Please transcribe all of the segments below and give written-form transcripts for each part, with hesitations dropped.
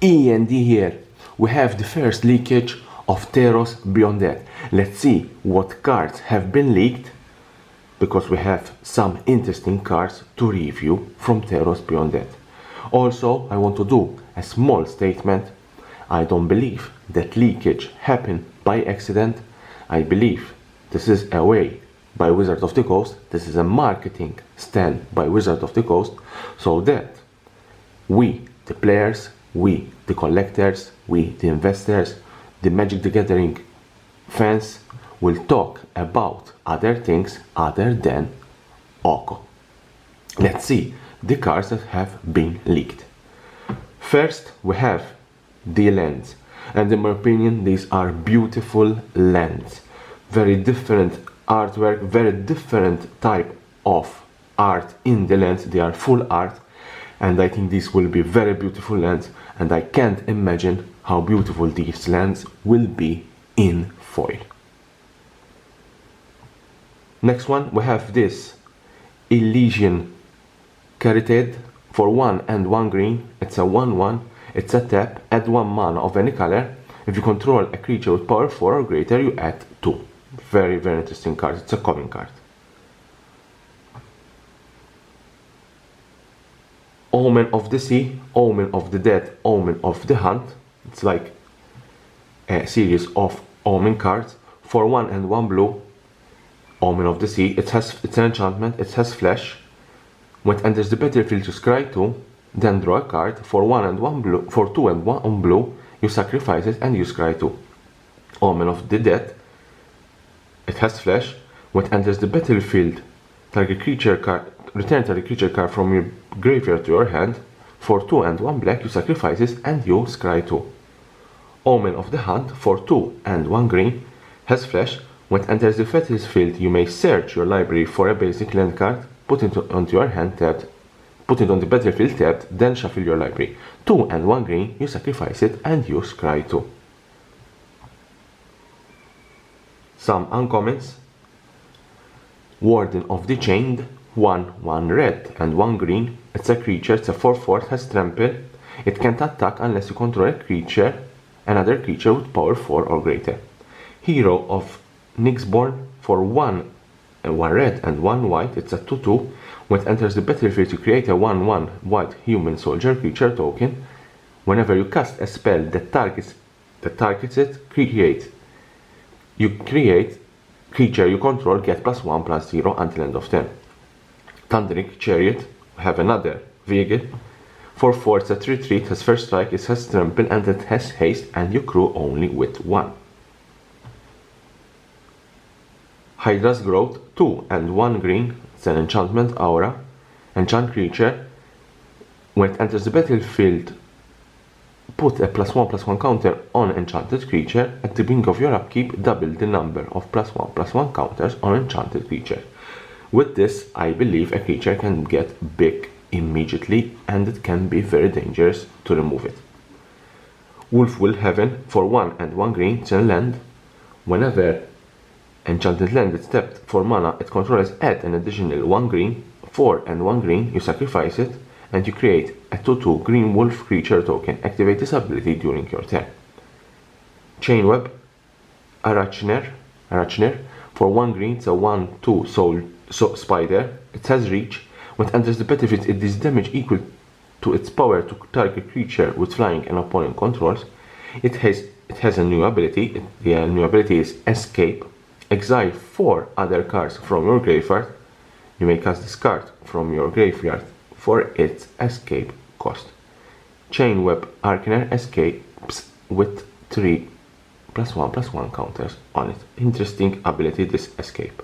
E.N.D here. We have the first leakage of Theros Beyond That. Let's see what cards have been leaked, because we have some interesting cards to review from Theros Beyond That. Also, I want to do a small statement. I don't believe that leakage happened by accident. I believe this is a way by Wizard of the Coast. This is a marketing stand by Wizard of the Coast, so that we, the players, we, the collectors, we, the investors, the Magic the Gathering fans, will talk about other things other than Oko. Let's see the cards that have been leaked. First, we have the lands, and in my opinion, these are beautiful lands. Very different artwork, very different type of art in the lands. They are full art, and I think these will be very beautiful lands, and I can't imagine how beautiful these lands will be in foil. Next one, we have this Elysian Caryatid for 1 and 1 green. It's a 1/1, it's a tap, add 1 mana of any color. If you control a creature with power 4 or greater, you add 2. Very, very interesting card. It's a common card. Omen of the Sea, Omen of the Dead, Omen of the Hunt. It's like a series of Omen cards for 1 and 1 blue. Omen of the Sea. It's an enchantment. It has flash. When it enters the battlefield, you scry 2, then draw a card for 1 and 1 blue. For 2 and 1 on blue, you sacrifice it and you scry 2. Omen of the Dead. It has flash. When it enters the battlefield, target creature card. Return target creature card from your graveyard to your hand. For 2 and 1 black, you sacrifice it and you scry 2. Omen of the Hunt for 2 and 1 green. Has flash. When it enters the battlefield, you may search your library for a basic land card, put it onto your hand tapped, put it on the battlefield tapped, then shuffle your library. 2 and 1 green, you sacrifice it and you scry 2. Some uncommons. Warden of the Chained, 1/1 red and 1 green. It's a creature, it's a 4/4, it has trample. It can't attack unless you control a creature, another creature with power 4 or greater. Hero of Nyxborn for 1 red and 1 white. It's a 2/2. When it enters the battlefield, you create a 1/1 white human soldier creature token. Whenever you cast a spell that targets it, you create creature you control get +1/+0 until end of turn. Thundering Chariot. We have another vehicle. For 4, it's a 3/3. It has first strike, it has trample, and it has haste, and you crew only with 1. Hydra's Growth, 2 and 1 green. It's an enchantment aura. Enchant creature. When it enters the battlefield, put a +1/+1 counter on enchanted creature. At the beginning of your upkeep, double the number of +1/+1 counters on enchanted creature. With this, I believe a creature can get big immediately, and it can be very dangerous to remove it. Wolfwill Heaven for 1 and 1 green. It's a land. Whenever enchanted land is tapped for mana, it controls add an additional 1 green. 4 and 1 green, you sacrifice it, and you create a 2/2 green wolf creature token. Activate this ability during your turn. Chainweb Arachner for 1 green. It's a 1/2 spider. It has reach. When it enters the battlefield, it does damage equal to its power to target creature with flying and opponent controls. It has a new ability. The new ability is Escape. Exile 4 other cards from your graveyard. You may cast this card from your graveyard for its escape cost. Chainweb Arcaner escapes with 3 +1/+1 counters on it. Interesting ability, this escape.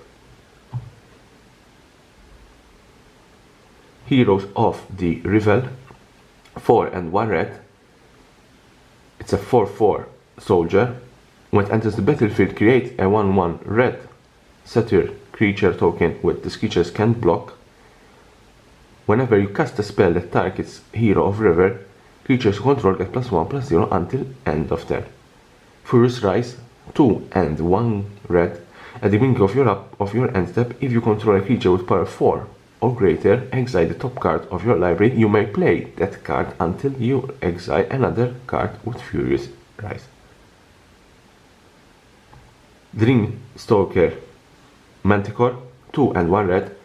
Heroes of the Revel, 4 and 1 red. It's a 4/4 soldier. When it enters the battlefield, create a 1/1 red satyr creature token with this creature's can't block. Whenever you cast a spell that targets Hero of River, creatures you control get +1/+0 until end of turn. Furious Rise, 2 and 1 red. At the beginning of your end step, if you control a creature with power 4 or greater, exile the top card of your library. You may play that card until you exile another card with Furious Rise. Dreamstalker Manticore, 2 and 1 red.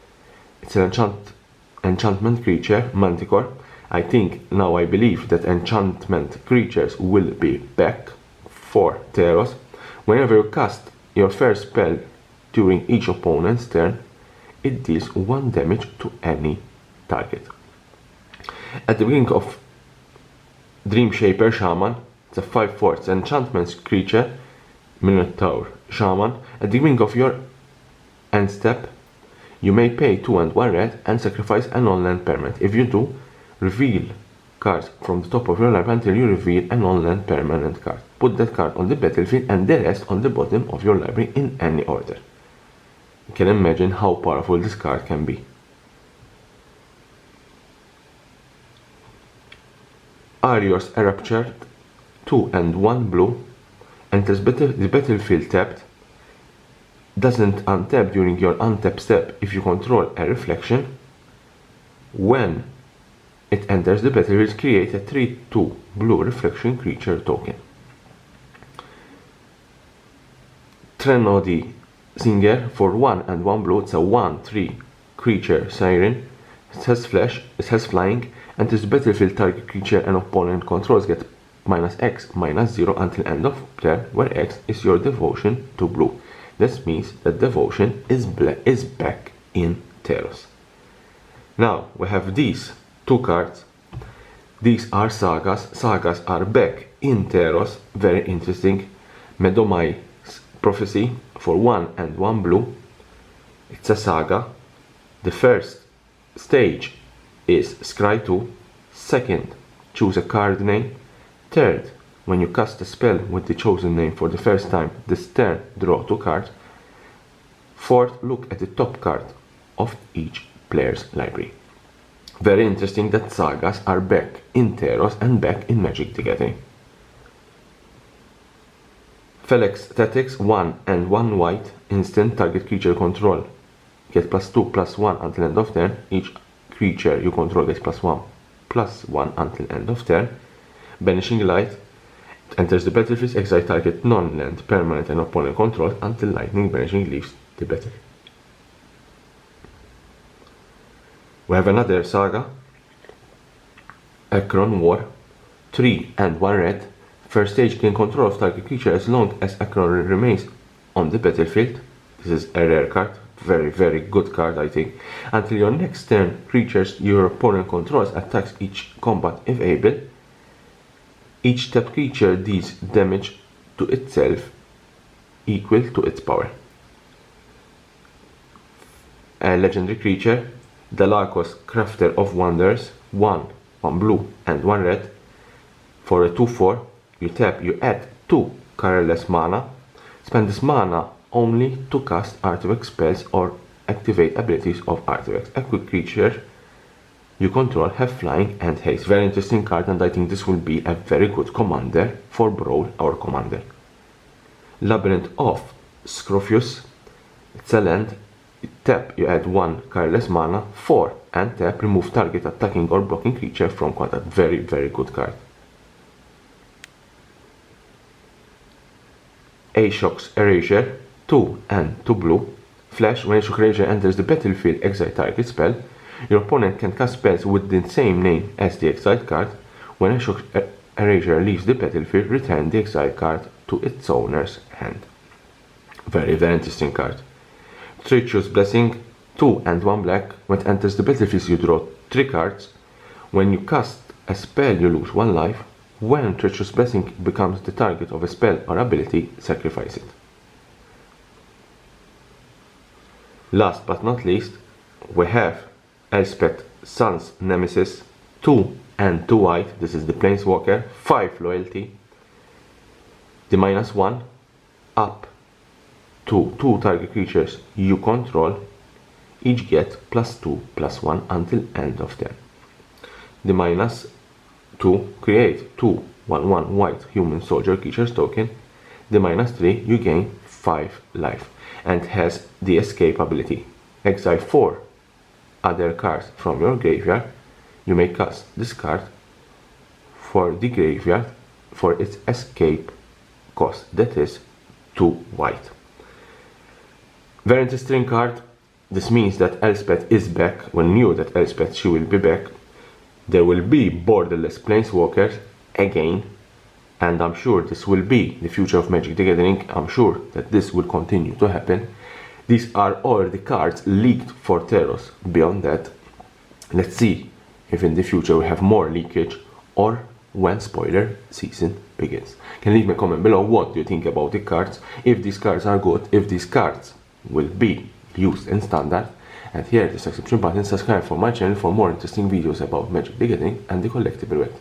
It's an enchantment creature, Manticore. I believe that enchantment creatures will be back for Theros. Whenever you cast your first spell during each opponent's turn, it deals 1 damage to any target. At the beginning of Dreamshaper Shaman, it's a 5/4 enchantment creature, Minotaur Shaman. At the beginning of your end step, you may pay 2 and 1 red and sacrifice a non-land permanent. If you do, reveal cards from the top of your library until you reveal a non-land permanent card. Put that card on the battlefield and the rest on the bottom of your library in any order. You can imagine how powerful this card can be. Arios Eruptured, 2 and 1 blue, enters the battlefield tapped, doesn't untap during your untap step if you control a reflection. When it enters the battlefield, create a 3/2 blue reflection creature token. Trenody Singer, for 1 and 1 blue, it's a 1/3 creature siren. It has flash, it has flying, enters the battlefield, target creature and opponent controls get -X, -0 until end of turn, where X is your devotion to blue. This means that devotion is back in Theros. Now we have these 2 cards. These are Sagas. Sagas are back in Theros. Very interesting. Medomai's Prophecy, for 1 and 1 blue. It's a saga. The first stage is Scry 2. Second, choose a card name. Third, when you cast a spell with the chosen name for the first time this turn, draw 2 cards. Fourth, look at the top card of each player's library. Very interesting that Sagas are back in Theros and back in Magic the Gathering. Felix Statics, 1 and 1 white, instant, target creature control get +2/+1 until end of turn. Each creature you control gets +1/+1 until end of turn. Banishing Light, it enters the battlefield, exile target non-land permanent and opponent control until lightning banishing leaves the battlefield. We have another saga, Akron War, 3 and 1 red. First stage, gain control of target creature as long as Akron remains on the battlefield. This is a rare card, very good card I think. Until your next turn, creatures your opponent controls attacks each combat if able. Each tapped creature deals damage to itself equal to its power. A legendary creature, Dalakos Crafter of Wonders, 1 blue and 1 red. For a 2/4, you tap, you add 2 colorless mana. Spend this mana only to cast artifact spells or activate abilities of artifacts. A quick creature you control have flying and haste. Very interesting card, and I think this will be a very good commander for Brawl or Commander. Labyrinth of Scrophus, it's a land. Tap, you add 1 colorless mana. 4 and tap, remove target attacking or blocking creature from contact. Very good card. Ashok's Erasure, 2 and 2 blue. Flash, when Ashok's Erasure enters the battlefield, exile target spell. Your opponent can cast spells with the same name as the exiled card. When Ashok's Erasure leaves the battlefield, return the exiled card to its owner's hand. Very interesting card. Treacherous Blessing, 2 and 1 black. When it enters the battlefield, you draw 3 cards. When you cast a spell, you lose 1 life. When Treacherous Blessing becomes the target of a spell or ability, sacrifice it. Last but not least, we have ELSPETH Sun's Nemesis, 2 and 2 white. This is the Planeswalker, 5 loyalty. The -1 up to 2 target creatures you control, each get +2/+1 until end of turn. The -2, create 2 1/1 white human soldier creatures token. The -3, you gain 5 life and has the escape ability. Exile 4 other cards from your graveyard, you may cast this card for the graveyard for its escape cost, that is 2 white. Very interesting card. This means that ELSPETH is back. We knew that ELSPETH, she will be back. There will be borderless Planeswalkers again, and I'm sure this will be the future of Magic the Gathering. I'm sure that this will continue to happen. These are all the cards leaked for Theros. Beyond that, let's see if in the future we have more leakage or when spoiler season begins. Can leave me a comment below what do you think about the cards, if these cards are good, if these cards will be used in standard, and here the subscription button, subscribe for my channel for more interesting videos about Magic the Gathering and the collectible world.